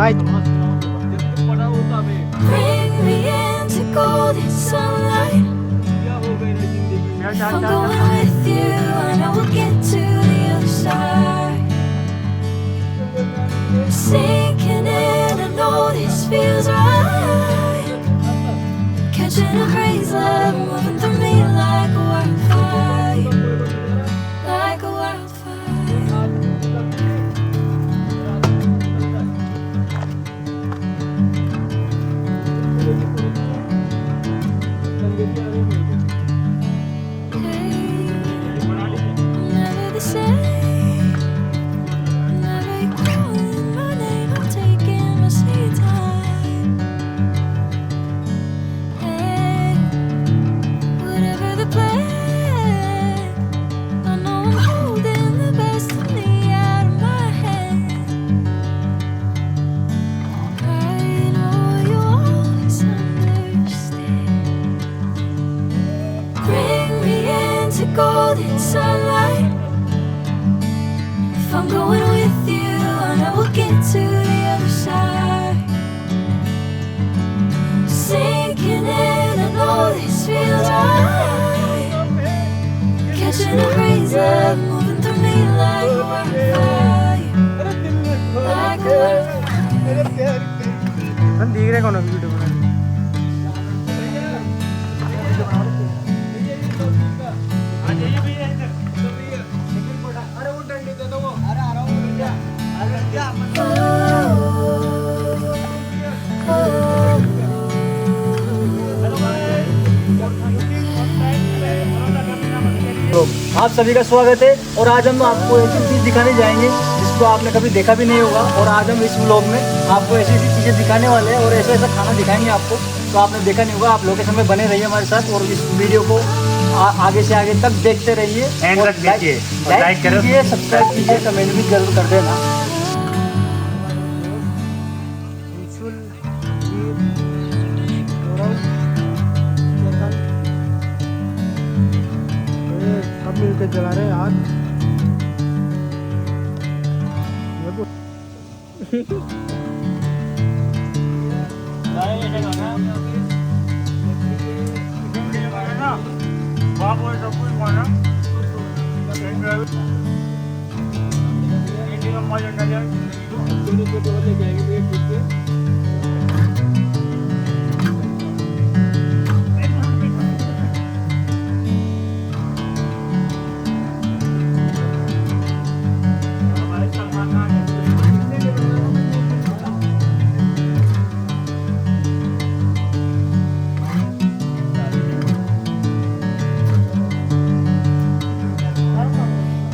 Bring me into golden sunlight. If I'm going with you, I know we'll get to the other side. Sinking in, I know this feels right. Catching a crazy love moving through me like a wildfire, like a wildfire. Never the same. Never you calling my name. I'm taking my sweet time. Hey, whatever the plan, I know I'm holding the best of me out of my hand. I know you always understand. Bring me into golden sunlight. If I'm going with you, I know we'll get to the other side. Sinking in, I know this feels right. Catching a crazy love moving through me like a wildfire, like a wildfire. देख रहे कौन video में आप सभी का स्वागत है। और आज हम आपको ऐसी चीज़ दिखाने जाएंगे जिसको आपने कभी देखा भी नहीं होगा। और आज हम इस व्लॉग में आपको ऐसी ऐसी चीज़ें दिखाने वाले हैं और ऐसा ऐसा खाना दिखाएंगे आपको तो आपने देखा नहीं होगा। आप लोकेशन में बने रहिए हमारे साथ और इस वीडियो को आगे से आगे तक देखते रहिए। लाइक कीजिए, सब्सक्राइब कीजिए, कमेंट भी जरूर कर देना। सब मिलकर जला रहे हैं आज।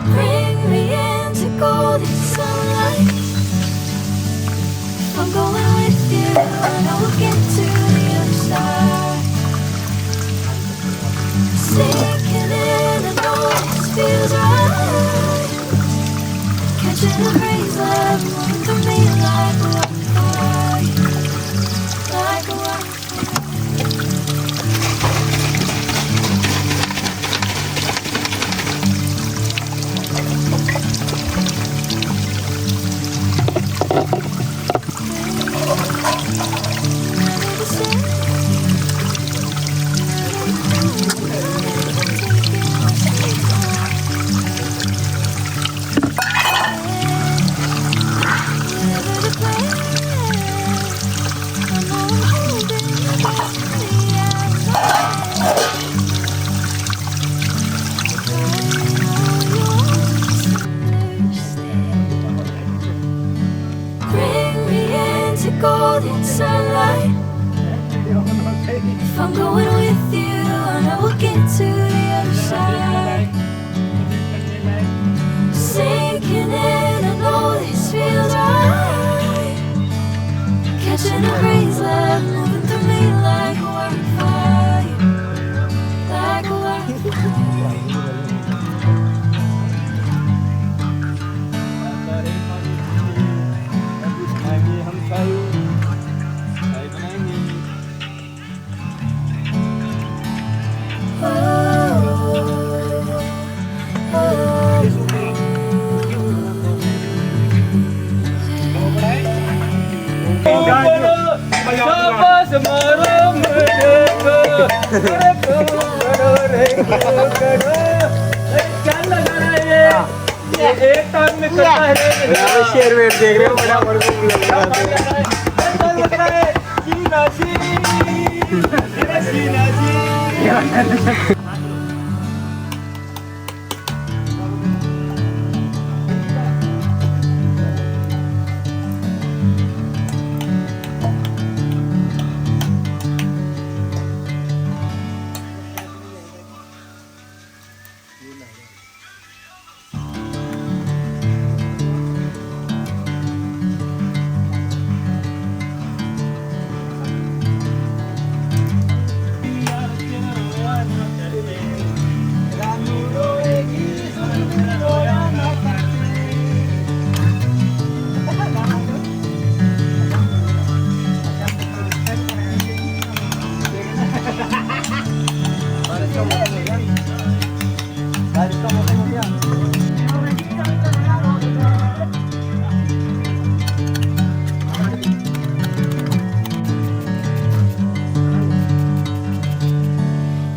Bring me into golden sunlight. If I'm going with you, I know we'll get to the other side. Sinking in, I know this feels right. Catching a crazy love moving through me like a wildfire, like a wildfire. Bring me into golden sunlight. If I'm going with you, I know we'll get to the other side. Sinking in, I know this feels right. Catching a crazy love moving through me like a wildfire, like a wildfire. अरे क्यों करो रे क्यों करो अरे क्या लगा रहा है ये एक टाइम में करता है रे शेर वेट देख रहे हो बड़ा बड़ा ऐसा लग रहा है सीना सी मेरा सीना सी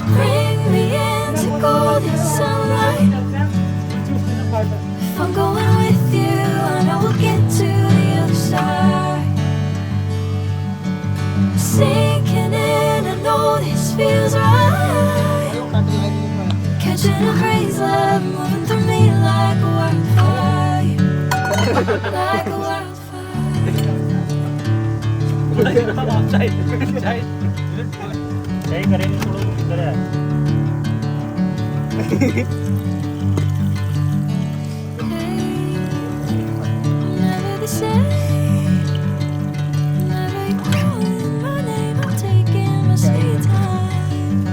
Bring me into golden sunlight. If I'm going with you, I know we'll get to the other side. Sinking in, I know this feels right. Catching a breeze, love moving through me like a wildfire. Like a wildfire. सही करेंगे थोड़ा इधर है Never the same. Never you calling my name, I'm taking my sweet time.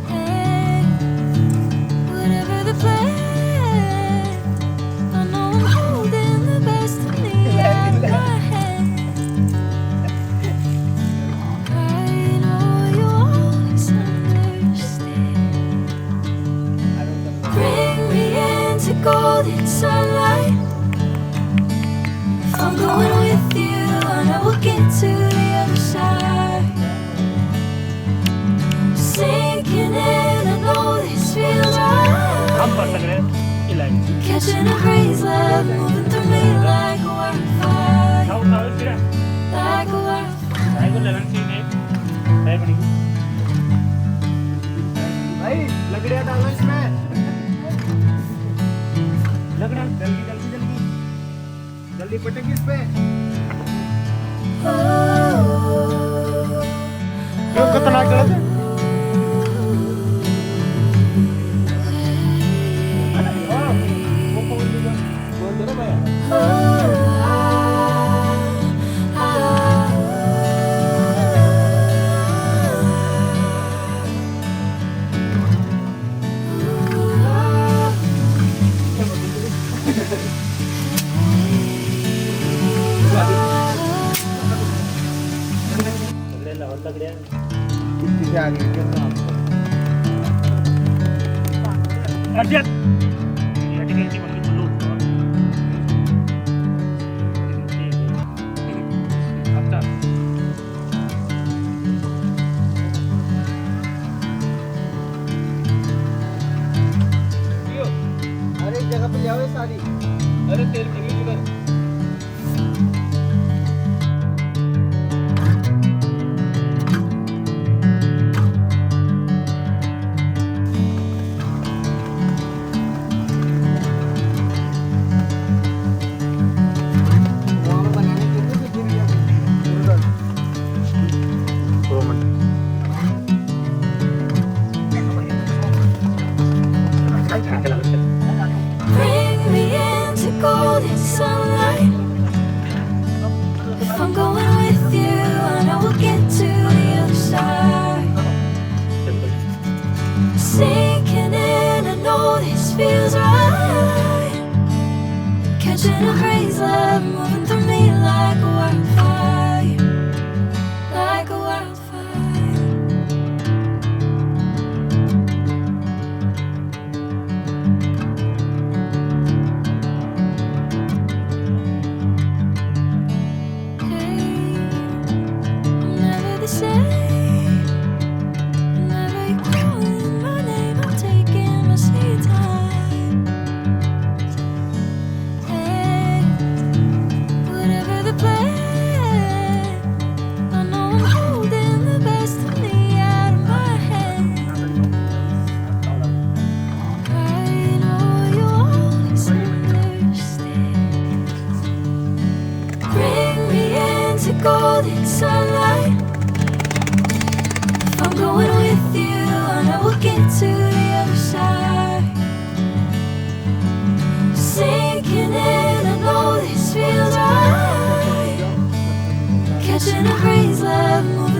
Hey, whatever the plan, I know I'm holding the best of me in my hand. I know you always understand. Bring me into golden sunlight. If I'm going with you, I know we'll get to the other side. Sinking in, I know this feels हम कर right. लग रहे हैं ये line Catching a breeze, love moving through me like a wildfire. खाओ खाओ तेरा Like a wildfire. भाई को लेवन सी ने भाई बड़ी भाई लकड़ियां डालो इसमें लग रहा जल्दी जल्दी जल्दी जल्दी पटक इस पे Oh, क्यों खतरनाक चला था बोल दो ना भैया लग रहा है कितनी से आ गई क्या अर्जन ये टिकट की मम्मी बोलो अब तक अरे एक जगह पे जाओ ये सारी अरे तेल की नहीं इधर वहाँ पे बनाने के लिए गिर गया bring me into golden sunlight. If I'm going with you, I know we'll get to the other side. Sinking in, I know this feels right. Catching a breeze, love moving through me like a wildfire. Like a wildfire. Hey, never the same. Catching a breeze, love moving